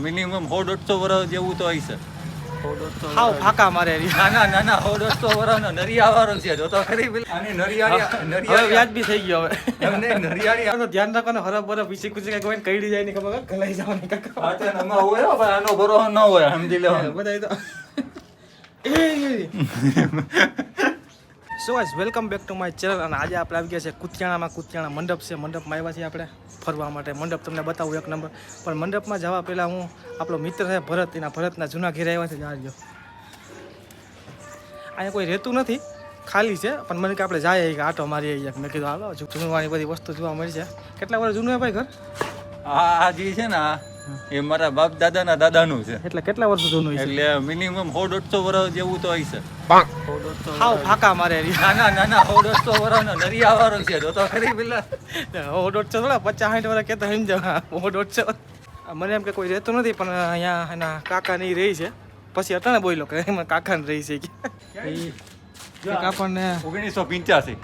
Minimum 100-150 વર્ષ જેવું તો હશે. હાવ ફાકા મારે ના 100-150 વર્ષનો નરિયાવાળો છે જો તો ખરી પેલી આની નરિયાળી વ્યાજબી થઈ ગયો હવે એમને નરિયાળી તો ધ્યાન રાખવાનું હરબ બરબ પીછી કુછી કઈ કોઈ કઈડી જાય ને ખબર ગલાઈ જવાની કાકા પાછળ આમાં હોય હો, પણ આનો ભરોસો ન હોય સમજી લેવાનું બધા so guys welcome back to my channel. અને આજે આપણે આવી ગયા છે કુતિયાણા મંડપ છે. મંડપમાં આવ્યા છીએ આપણે ફરવા માટે. મંડપ તમને બતાવું એક નંબર. પણ મંડપમાં જવા પહેલાં હું આપણો મિત્ર છે ભરત, એના ભરતના જૂના ઘેર આવ્યા છે. જાજો અહીંયા કોઈ રહેતું નથી, ખાલી છે. પણ મને કે આપણે જાય કે આટો મારી આવી. મેં કીધું હાલો જૂનવાણી બધી વસ્તુ જોવા મળી છે. કેટલા વર્ષ જૂનું હે ભાઈ ઘર? આ જે છે ને એ મારા બાપ દાદાના દાદાનું છે. એટલે કેટલા વર્ષ જૂનું છે? એટલે મિનિમમ 100-150 વર્ષ જેવું તો હશે. હાવ ફાકા મારે ના 100-150 વર્ષનો નરિયાવાળો છે જો તો ખરી પેલા 100-150 થોડા 50-60 વર્ષ કહેતા સમજાવ. 100-150 મને એમ કે કોઈ રહેતું નથી, પણ અહીંયા એના કાકા ની રહી છે. પછી અટાણે બોલ્યો કે એમાં કાકા ને રહી છે કે આપણને 1985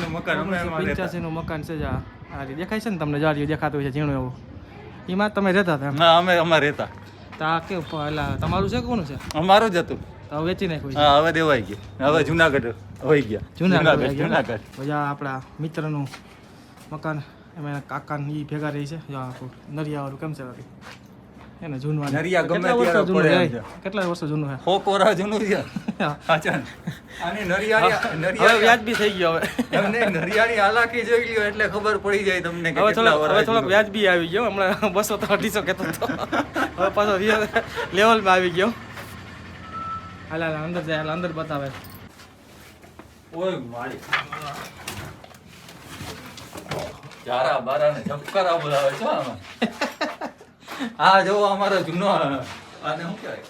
નું મકાન 1985 નું મકાન છે. આ દેખાય છે ને તમને? જારી દેખાતું હોય છે ઝીણું એવું. એમાં તમે રહેતા હતા? ના અમે રહેતા. તા કેવું પેલા તમારું છે? કોનું છે? અમારું જ હતું. તો વેચી નાખ્યું? હા હવે દેવાઈ ગયા. હવે જુનાગઢ હોઈ ગયા. જુનાગઢ પછી આપણા મિત્રનું મકાન એમાં કાકા ની ભેગા રહી છે. જો નરિયાવાળું કેમ છે બાકી એને જૂનવા નરિયા ગમે ત્યારે પડે. કેટલા વર્ષો જૂનું છે? 100 વર્ષ જૂનું છે. અચ્છા આની નરિયાળી વ્યાજબી થઈ ગયો હવે. એમને નરિયાળી હાલાકી જોઈ લ્યો એટલે ખબર પડી જાય તમને કે હવે થોડોક વ્યાજબી આવી ગયો. હમણાં 200-250 કહેતો હતો, હવે પાછો લેવલમાં આવી ગયો. હાલ અંદર જાય, અંદર બતાવે. ઓય મારી ચારા બારા ને ઝબકારા બોલાવે છે આમાં. આ જો અમારો જૂનો આને શું કહેવાય?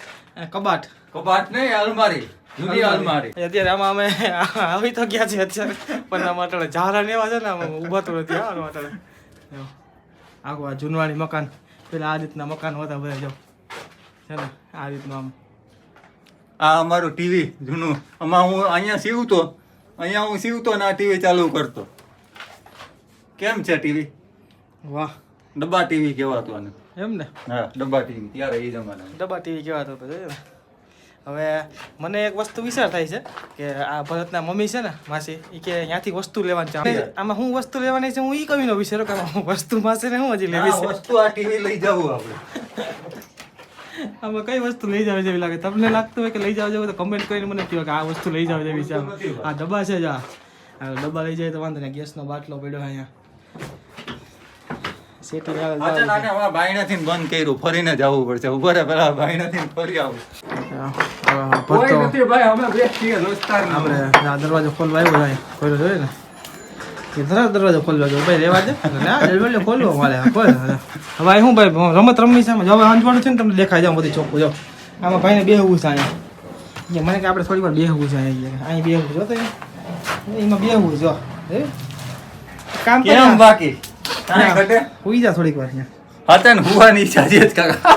કબાટ નહીં, અલમારી, જૂની અલમારી. અત્યારે આમાં અમે આવી તો ગયા છે અત્યારે, પણ આમાં અટાણે ઝારા ને એવા છે ને આમાં ઊભા તો નથી. આનું અટાણે આખું આ જૂનવાણી મકાન પેલા આ રીતના મકાન હતા બધા. જો છે ને આ રીતનું આમ. આ અમારું ટીવી જૂનું. આમાં હું અહીંયા સીવતો ને આ ટીવી ચાલુ કરતો. કેમ છે ટીવી? વાહ, ડબ્બા ટીવી કહેવાતું આને. એમ ને? હા ડબ્બા ટીવી. ત્યારે એ જમાનામાં ડબ્બા ટીવી કહેવાતો હતો. જોયું ને? હવે મને એક વસ્તુ વિચાર થાય છે કે આ ભરતના મમ્મી છે ને માસી, એ કે ત્યાંથી વસ્તુ લેવાની છે. આમાં હું વસ્તુ લેવાની છે હું એ કવિ નો વિચારો કે વસ્તુ માસે ને હું હજી લેવી છે. વસ્તુ આ ટીવી લઈ જવું આપણે. આમાં કઈ વસ્તુ લઈ જાવ જેવી લાગે? તમને લાગતું હોય કે લઈ જાવ જેવું તો કમેન્ટ કરીને મને કહો કે આ વસ્તુ લઈ જાવ જેવી છે. આ ડબ્બા છે. આ ડબ્બા લઈ જાય તો વાંધો નહીં. ગેસનો બાટલો પડ્યો અહીંયા. સેટિંગ આવે. બાયણાથી બંધ કર્યું, ફરીને જવું પડશે. ઉભા રહે પેલા બાયણાથી ફરી આવું. દરવાજો ખોલવા આવ્યો ખોલ્યો જોઈએ ને દરવાજો ખોલવા ગયો ભાઈ. રેવા દે ખોલવો મારે. હવે શું ભાઈ રમત રમવી છે? હવે અંજવાળું છે ને તમને દેખાય જાવ બધી ચોખ્ખું. જો આમાં ભાઈને બેહવું છે અહીંયા. મને કે આપણે થોડી વાર બેહવું છે અહીં બેહવું જો તો એમાં બેહવું જો કામ કેમ બાકી હુઈ જા થોડીક વાર અહીંયા. હતા ને હુવાની ઈચ્છા છે જ કાકા.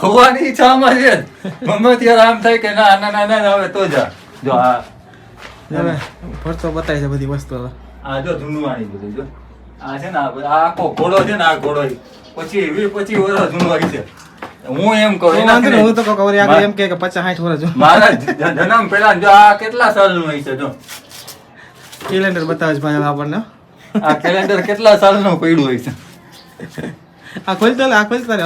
હુવાની ઈચ્છા આમાં છે જ. ગમે ત્યારે આમ થાય કે ના હવે તો જા. જો આ હવે ફરતો બતાવી છે બધી વસ્તુ. હવે આ જો જૂનવાણી બધું જો આ છે ને આ આખો ઘોડો છે ને આ ઘોડો પછી 20-25 વર્ષ જૂનવાણી છે. હું એમ કહું હું તો કહું આગળ એમ કે 50-60 વર્ષ મારા જન્મ પહેલા જો આ કેટલા સાલનું હોય છે? જો કેલેન્ડર બતાવે છે ભાઈ આપણને. આ કેલેન્ડર કેટલા સાલનું પડ્યું હોય છે? આ ખોલતા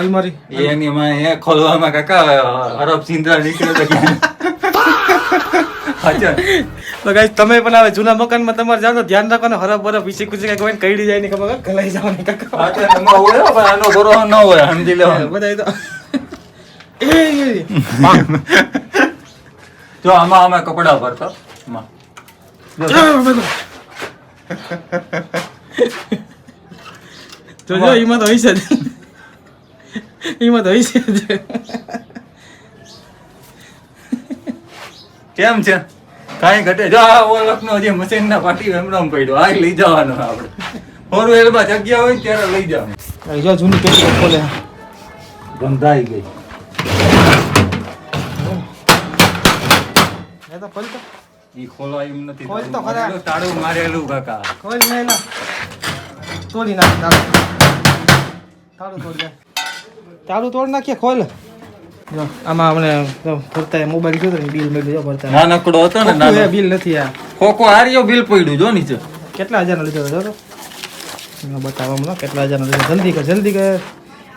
અલમારી એની માં એ ખોલવામાં કાકા અરબ સિંદ્રા નીકળે તો તો ગાઈસ તમે પણ હવે જૂના મકાનમાં તમારે જાવ તો ધ્યાન રાખવાનું. હરબ બરબ પીછી કુછી કઈ કોઈ કઈડી જાય ને ખબર ગલાઈ જવાની કાકા. આનો ભરોસો ન હોય સમજી લેવાનું. બધા તો જો આમાં અમે કપડા ભરતો જો એમાં તો હોય છે કેમ છે? કાંઈ ઘટે. જો આ ઓળખનો જે મશીન ના પાટી એમનો પડ્યો આ લઈ જવાનો આપણે. 4 વ્હીલમાં જગ્યા હોય ત્યારે લઈ જવાનું. જો જૂની પેટી ખોલે ગંધાઈ ગઈ. ઈ ખોલવા એમ નથી. તાળું મારેલું કાકા. તોડી નાખ. ચાલુ તોડ નાખીએ ખોલ જો આમાં અમને ભરતા મોબાઈલ જોતો ને બિલ મેળવી જો ભરતા નાનકડો હતો ને નાનો બિલ નથી આ ખોખો હાર્યો બિલ પડ્યું જો નીચે કેટલા હજારનો લીધો હતો જો બતાવવા મને કેટલા હજારનો લીધો જલ્દી કર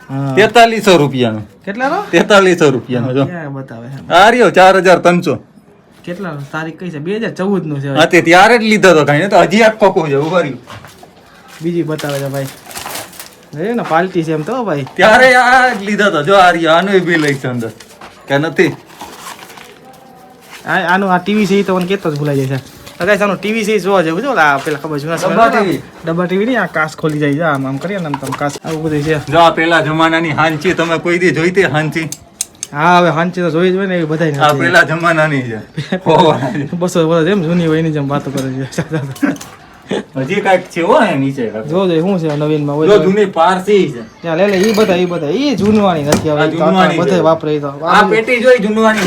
હા 4300 રૂપિયાનો કેટલાનો 4300 રૂપિયાનો જો ક્યાં બતાવે હાર્યો 4300 કેટલા તારીખ કઈ છે 2014 નું છે હા તે ત્યારે જ લીધો તો કઈ તો હજી એક ખોખો છે ઉભર્યું બીજી બતાવે છે ભાઈ એ ને પાલટી છે એમ તો ભાઈ ત્યારે આ જ લીધો તો જો હાર્યો આનું બિલ હશે અંદર કે નથી આનું આ ટીવી છે એ તો મને કેતો જ ભૂલાઈ જાય છે અગાઈ સાનું ટીવી છે જોવા જેવું જો આ પેલા ખબર જૂના ડબ્બા ટીવી નહીં આ કાચ ખોલી જાય છે આમ કરીએ ને આમ કાચ આવું બધું છે જો આ પેલા જમાનાની હાંચી તમે કોઈ દી જોઈતી હાંચી હા હવે હાંચી તો જોઈ જ હોય ને એવી બધાય આ પેલા જમાનાની છે 200 વર્ષ એમ જૂની હોય એની જેમ વાતો કરે છે હજી કાંઈક છે હો એ નીચે જો શું છે નવીનમાં જો હોય જૂની પારસી છે ત્યાં લે ઈ બધા ઈ જૂનવાણી નથી હવે જૂનવાણી બધે વાપરે ઈ તો આ પેટી જોઈ જૂનવાની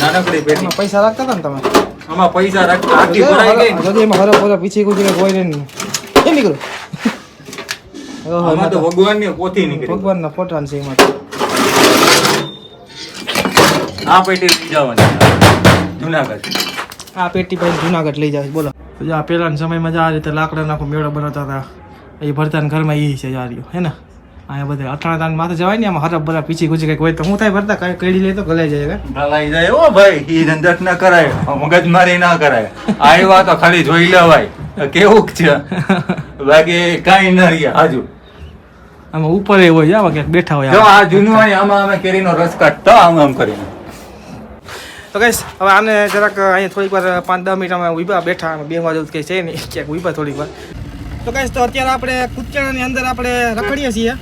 નાનકડી પેટી એમાં પૈસા રાખતા હતા ને તમે આમાં પૈસા રાખતા આખી ભરાઈ ગઈ যদি એમાં હરો પોતા પીછી કુછી કોઈ નહીં એ નીકળો આમાં તો ભગવાનની પોથી નીકળી ભગવાનના ફોટા છે એમાં આ પેટી લઈ જવાની જુનાગઢ આ પેટી ભાઈ જુનાગઢ લઈ જાય બોલો તો આ પહેલાના સમયમાં જ આ રીતે લાકડા નાખો મેળો બનાવતા હતા એ ભરતાના ઘરમાં એ છે જાર્યો હે ને અહીંયા બધે અઠાણા માથે જવાય ને આમાં હરફ બધા પીછી કુછી કંઈક હોય તો હું થાય ભરતા કઈ કડી લે તો ગલાઈ જાય ગલાઈ જાય ઓ ભાઈ ઈ ધંધટ ના કરાય મગજમારી ના કરાય આવ્યા તો ખાલી જોઈ લેવાય કેવું છે બાકી કાઈ ના રહ્યા આજુ આમાં ઉપર એ હોય આમાં ક્યાંક બેઠા હોય જો આ જૂનવાણી આમાં અમે કેરીનો રસ કાઢતા આમ કરીને તો કઈશ હવે આને જરાક અહીંયા થોડીક વાર 5-10 મિનિટ અમે ઉભા બેઠા બેહવા જેવું કંઈ છે નહીં ક્યાંક ઉભા થોડીક વાર તો કઈશ તો અત્યારે આપણે કુચણાની અંદર આપણે રખડીએ છીએ